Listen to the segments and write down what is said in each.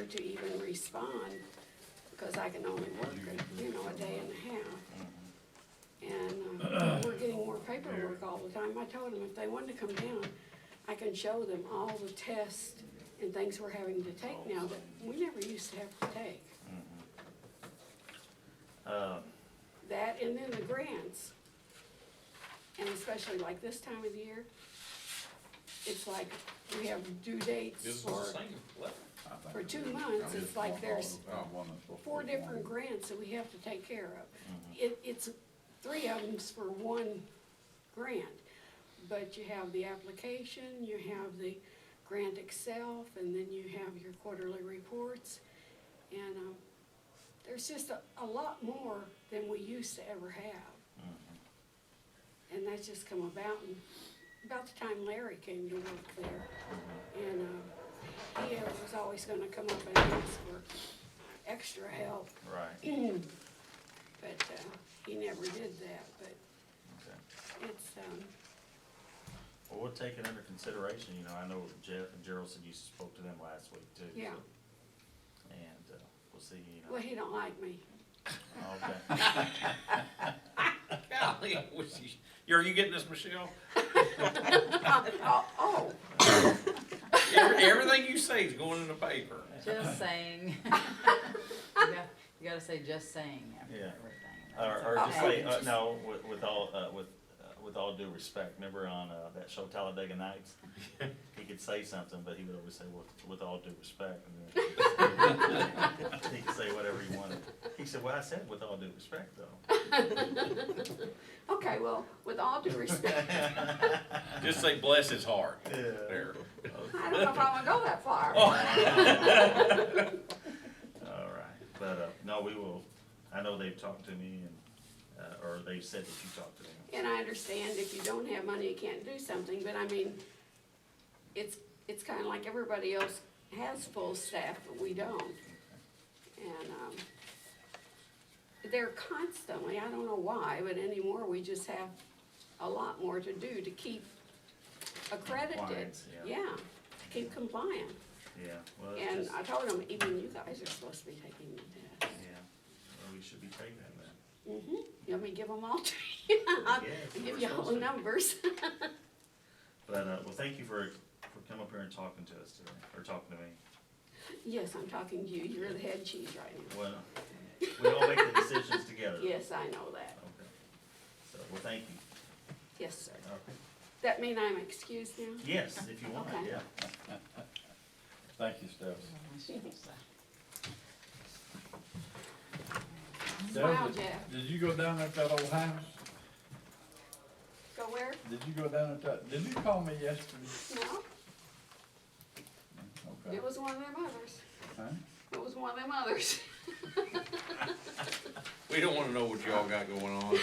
to even respond, because I can only work, a day and a half. And we're getting more paperwork all the time. I told them if they wanted to come down, I can show them all the tests and things we're having to take now that we never used to have to take. That and then the grants. And especially like this time of the year, it's like we have due dates for 2 months. It's like there's 4 different grants that we have to take care of. It's 3 of them's for one grant, but you have the application, you have the grant itself, and then you have your quarterly reports. And there's just a lot more than we used to ever have. And that's just come about the time Larry came to work there. And he was always gonna come up and ask for extra help. Right. But he never did that, but Okay. it's, Well, we'll take it under consideration, I know Jeff and Gerald said you spoke to them last week too. yeah. So, and, we'll see, Well, he don't like me. Okay. Golly, are you getting this, Michelle? Oh, Everything you say is going in the paper. Just saying. You gotta say just saying after Yeah. everything. Or just Okay. say, no, with all due respect, remember on, that show Talladega Nights? He could say something, but he would always say, with all due respect, and then he could say whatever he wanted. He said, well, I said with all due respect, though. okay, well, with all due respect, Just say bless his heart. Yeah. There. I don't know if I wanna go that far. All right, but, no, we will, I know they've talked to me and, or they've said that you talked to them. And I understand if you don't have money, you can't do something, but I mean, it's kinda like everybody else has full staff, but we don't. And, they're constantly, I don't know why, but anymore, we just have a lot more to do to keep accredited. Compliance, yeah. Yeah, to keep compliant. Yeah, well, it's And just, I told them, even you guys are supposed to be taking the test. yeah, well, we should be taking that then. You want me to give them all to you? I'll Yeah, give we're you all the supposed to. numbers. But, well, thank you for coming up here and talking to us today, or talking to me. Yes, I'm talking to you, you're the head cheese right now. Well, we all make the decisions together. Yes, I know that. Okay. So, well, thank you. Yes, sir. Okay. That mean I'm excused now? Yes, if you want, Okay. yeah. Thank you, Steph. Smile, Jeff. Did you go down there at that old house? Go where? Did you go down at that, did you call me yesterday? No, Okay. it was one of them others. Huh? It was one of them others. We don't wanna know what y'all got going on.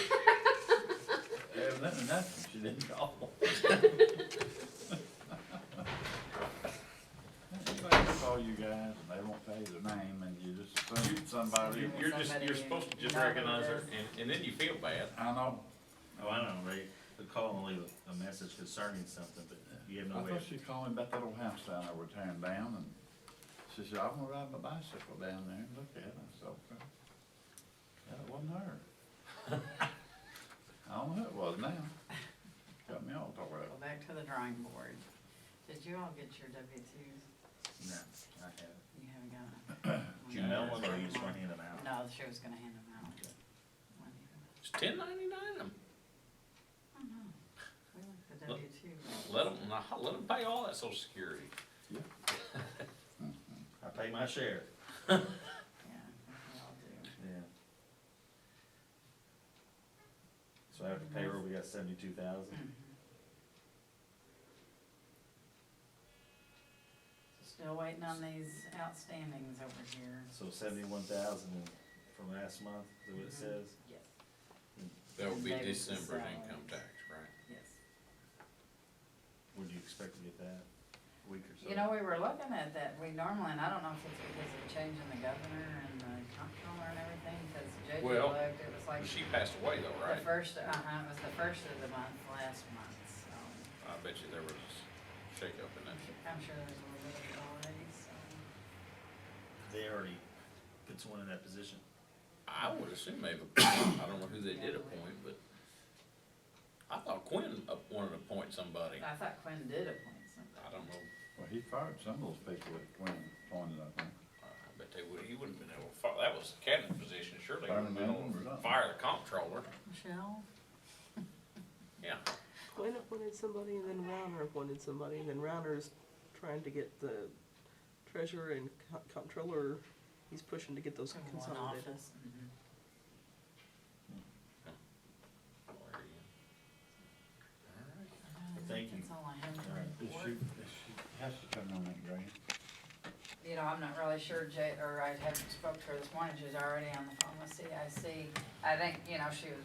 Evidently nothing, she didn't call. Anybody call you guys and they won't tell you the name and you just assume somebody. You're supposed to just recognize her, and then you feel bad. I know. Oh, I know, they call and leave a message concerning something, but you have no I way. thought she called me about that old house down there we're tearing down, and she said, I'm gonna ride my bicycle down there and look at it. I said, okay. That wasn't her. I don't know who it was now. Got me all tore Go up. back to the drawing board. Did you all get your W-2s? No, I haven't. You haven't got it? Did you mail them or you just want to hand them out? No, she was gonna hand them out. Okay. When you- It's $10.99 them. Oh, no. We like the W-2. Let them pay all that social security. Yeah. I pay my share. Yeah, I think we all do. Yeah. So after payroll, we got 72,000. Still waiting on these outstandings over here. So 71,000 from last month, is that what it says? Yes. That would be Davis's December's salary. income tax, right? Yes. Would you expect to get that a week or so? You know, we were looking at that, we normally, and I don't know if it's because of changing the governor and the comptroller and everything, because JJ Well, looked, it was like She passed away though, the right? first, it was the first of the month, last month, so. I bet you there was shake up in that. I'm sure there's a little bit of it already, so. they already put someone in that position? I would assume they've, I don't know who they did appoint, but I thought Quinn wanted to appoint somebody. I thought Quinn did appoint somebody. I don't know. Well, he fired some of those people that Quinn appointed, I think. I bet they would, he wouldn't have been able to fire, that was a cabinet position, surely he Fire wouldn't have been them able or to something. fire the comptroller. Michelle? Yeah, Quinn appointed somebody and then Rauner appointed somebody and then Rauner's trying to get the treasurer and comptroller, he's pushing to get those One consolidated. office. Mhm. Well, there you go. All right. Thank you. That's all I have to All right. Is report. she has to come on that grant? You know, I'm not really sure, or I haven't spoke to her this morning, she's already on the phone with CIC. I think, you know, she was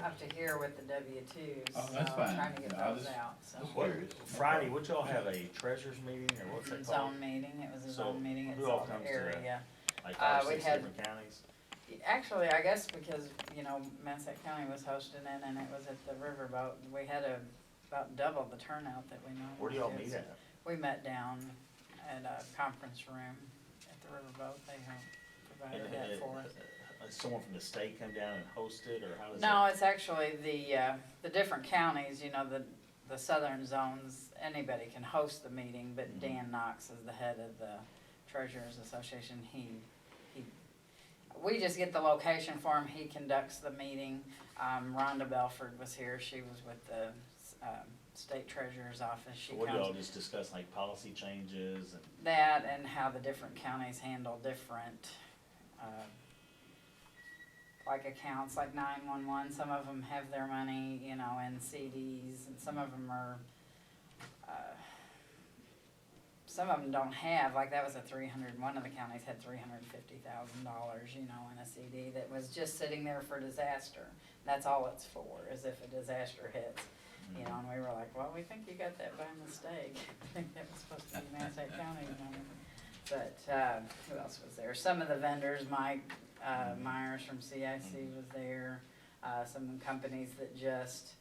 up to here with the W-2s, Oh, so that's fine. trying to get Yeah, I those just- out, so. just What, curious. Friday, would y'all have a treasurers meeting, or what's that called? Zone meeting, it was a So, zone meeting, it's who all all comes the to that? area. Like 5 or we 6 had- different counties? Actually, I guess because, you know, Massac County was hosting it and it was at the riverboat, we had about double the turnout that we normally do. Where do y'all meet So at? We met down at a conference room at the riverboat, they provided that for us. Someone from the state come down and host it, or how does it? No, it's actually the different counties, you know, the southern zones, anybody can host the meeting, but Mhm. Dan Knox is the head of the Treasurers Association, we just get the location for him, he conducts the meeting. Rhonda Belford was here, she was with the, state treasurer's office, she So what do y'all comes, just discuss, like policy changes and? that and how the different counties handle different, like accounts, like 911, some of them have their money, you know, in CDs, and some of them are, some of them don't have, like that was one of the counties had $350,000, you know, in a CD that was just sitting there for disaster. That's all it's for, is if a disaster hits, you know, and we were like, well, we think you got that by mistake. I think that was supposed to be Massac County, you know. But, who else was there? Some of the vendors, Mike, Myers from CIC was there, some companies that just,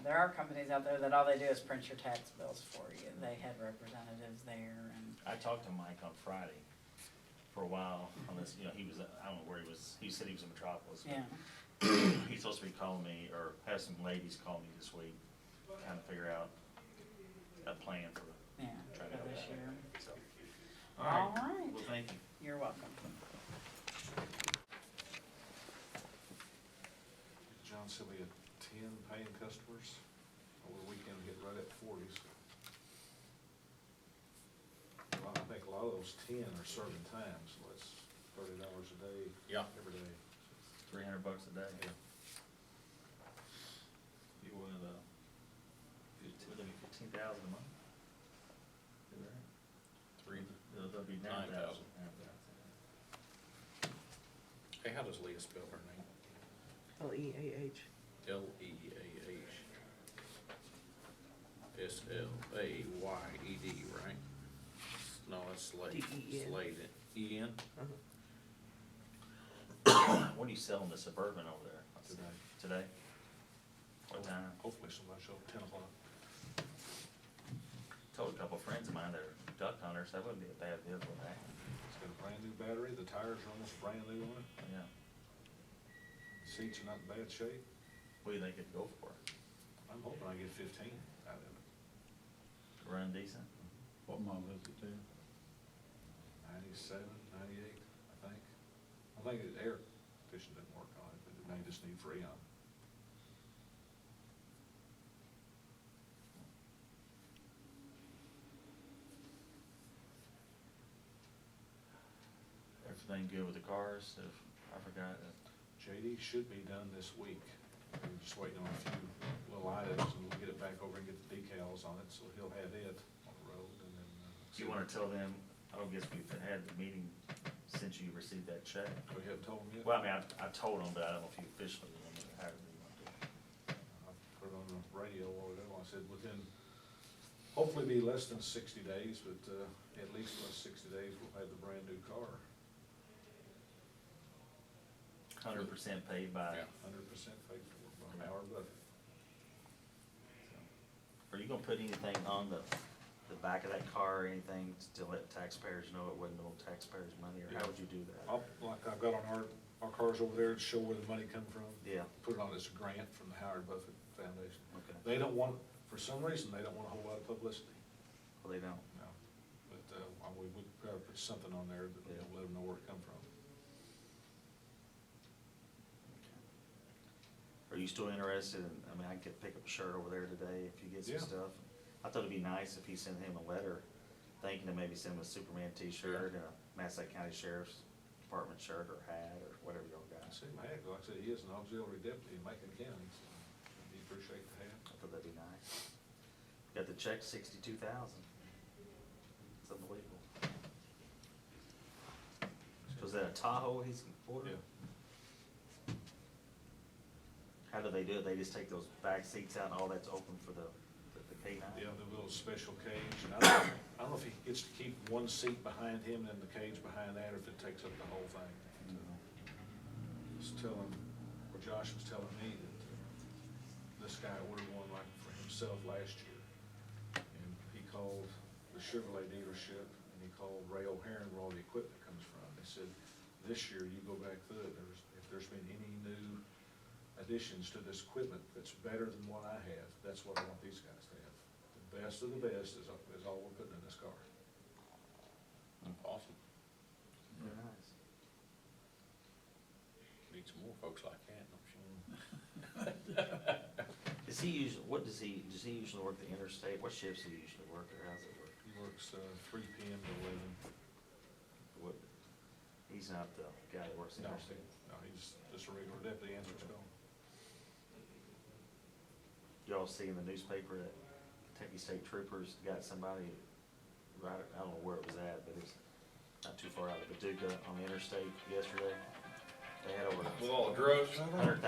there are companies out there that all they do is print your tax bills for you. They had representatives there and, I talked to Mike on Friday for a while on this, you know, he was, I don't know where he was, he said he was in Metropolis. but yeah. He's supposed to be calling me, or have some ladies call me this week, kind of figure out a plan for, Yeah, try to for go this that year. way, so. All right, Well, thank you. you're welcome. John said we had 10 paying customers over the weekend, hit right at 40s. Well, I think a lot of those 10 are serving time, so that's $30 a day. Yeah. Every day. $300 a day. Yeah. You want to, would it be 15,000 a month? Is that? It'll be 9,000. 9,000. Hey, how does Leah spell her name? Leah. Leah. Slayed, right? No, that's Slade. D-E-N. Slade, E-N? When are you selling the Suburban over there? Today. Today? What time? Hopefully somebody show up 10 o'clock. Told a couple of friends of mine that are duck hunters, that wouldn't be a bad deal for that. It's got a brand new battery, the tires are almost brand new on it, Yeah. seats are not in bad shape. What do you think it'd go for? I'm hoping I get 15 out of it. Run decent? What model is it too? 97, 98, I think. I think the air conditioning didn't work on it, but it may just need Freon. Everything good with the cars? I forgot. JD should be done this week. We're just waiting on a few little items, and we'll get it back over and get the decals on it, so he'll have it on the road, and then. Do you wanna tell them, I don't guess we've had the meeting since you received that check? We haven't told them yet? Well, I mean, I told them, but I don't know if you officially, however you want to do it. I put it on the radio a while ago, I said within, hopefully be less than 60 days, but, at least in 60 days, we'll have the brand new car. 100% paid by, Yeah. 100% paid for, by our budget. are you gonna put anything on the the back of that car or anything to let taxpayers know it wasn't no taxpayers' money, or how would you do that? Like I've got on our cars over there to show where the money come from. Yeah, Put it on as a grant from the Howard Buffett Foundation. okay, They don't want, for some reason, they don't want a whole lot of publicity, well, they don't. no. But, we would probably put something on there that, Yeah. let them know where it come from. Are you still interested in, I mean, I could pick up a shirt over there today if you get Yeah. some stuff. I thought it'd be nice if he sent him a letter thanking him, maybe send him a Superman t-shirt and a Massac County Sheriff's Department shirt or hat or whatever y'all I got. see him, heck, like I said, he is an auxiliary deputy in Macon County, so he appreciate the help. I thought that'd be nice. Got the check, 62,000. It's unbelievable. So is that a Tahoe he's ordering? Yeah. How do they do it? They just take those back seats out and all that's open for the K-9? Yeah, the little special cage, and I don't know if he gets to keep one seat behind him and then the cage behind that, or if it takes up the whole thing. Was telling, or Josh was telling me that this guy ordered one like for himself last year. And he called the Chevrolet dealership, and he called Ray O'Haron where all the equipment comes from. They said, this year, you go back through it, if there's been any new additions to this equipment that's better than what I have, that's what I want these guys to have. The best of the best is all we're putting in this car. Awesome. Very nice. Need some more folks like that, don't you? Does he usually, does he usually work the interstate? What shifts does he usually work, or how's it work? He works, 3 PM to 11. What, he's not the guy that works the No, interstate? no, he's just a regular deputy, answers phone. Y'all see in the newspaper that Kentucky State Troopers got somebody, right, I don't know where it was at, but it's not too far out of Paducah on the interstate yesterday. They had over With all the drugs? $100,000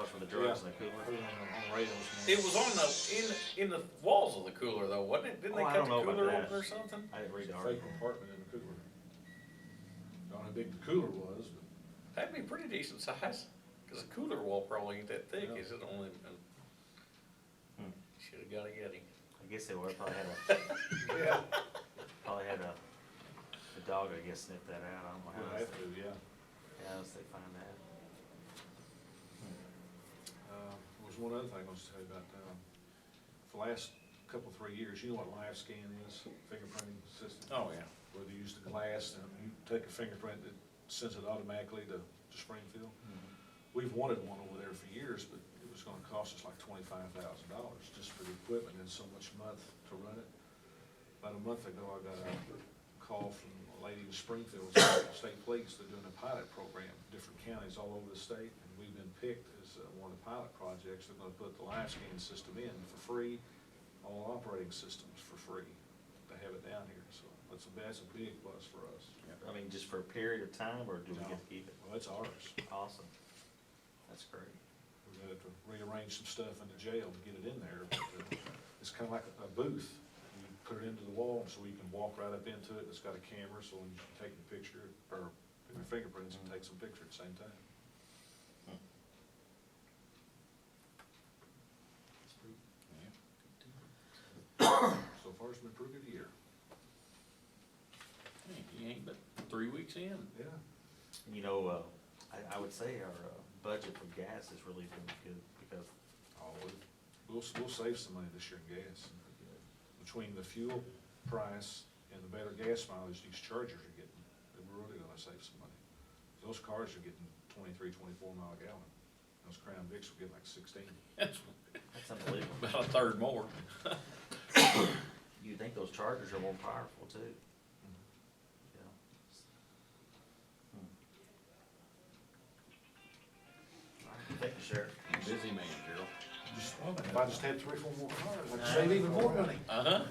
for the drugs in the cooler. Put it on radio this morning. It was on in the walls of the cooler though, wasn't it? Didn't Oh, they I cut don't the know about cooler that. open or something? I didn't read the Fake article. compartment in the cooler. Don't know how big the cooler was, but That'd be pretty decent size, cause the cooler wall probably ain't that thick, Yeah. is it only? Hmm. Should've got a Yeti. I guess they would probably had yeah, a dog, I guess, sniff that out. I don't know we'll how have else, to, yeah. how else they find that. There was one other thing I was to tell you about, for the last couple, 3 years, you know what live scan is, fingerprinting system? Oh, yeah. Where they use the glass, and you take a fingerprint that sends it automatically to Springfield. We've wanted one over there for years, but it was gonna cost us like $25,000 just for the equipment and so much a month to run it. About a month ago, I got a call from a lady in Springfield, State Police. They're doing a pilot program, different counties all over the state, and we've been picked as one of the pilot projects. They're gonna put the live scan system in for free, all operating systems for free. They have it down here, so that's a big plus for us. I mean, just for a period of time, or do we No. get to keep it? Well, it's ours. Awesome. That's great. We're gonna have to rearrange some stuff in the jail to get it in there, but it's kinda like a booth. You put it into the wall so you can walk right up into it. It's got a camera, so when you take a picture, or your fingerprints, and take some picture at the same time. That's pretty, So far, it's been a pretty good year. Hey, you ain't but 3 weeks in. Yeah. you know, I would say our budget for gas has really been good because Oh, we'll save some money this year in gas. Between the fuel price and the better gas mileage these chargers are getting, we're really gonna save some money. Those cars are getting 23, 24 mile a gallon. Those Crown Vics will get like 16. That's that's unbelievable. about a third more. You'd think those chargers are more powerful too. Yeah. All right, thank you, Sheriff. Busy man, Gerald. If I just had 3 or 4 more cars, I'd save even more money. Uh-huh.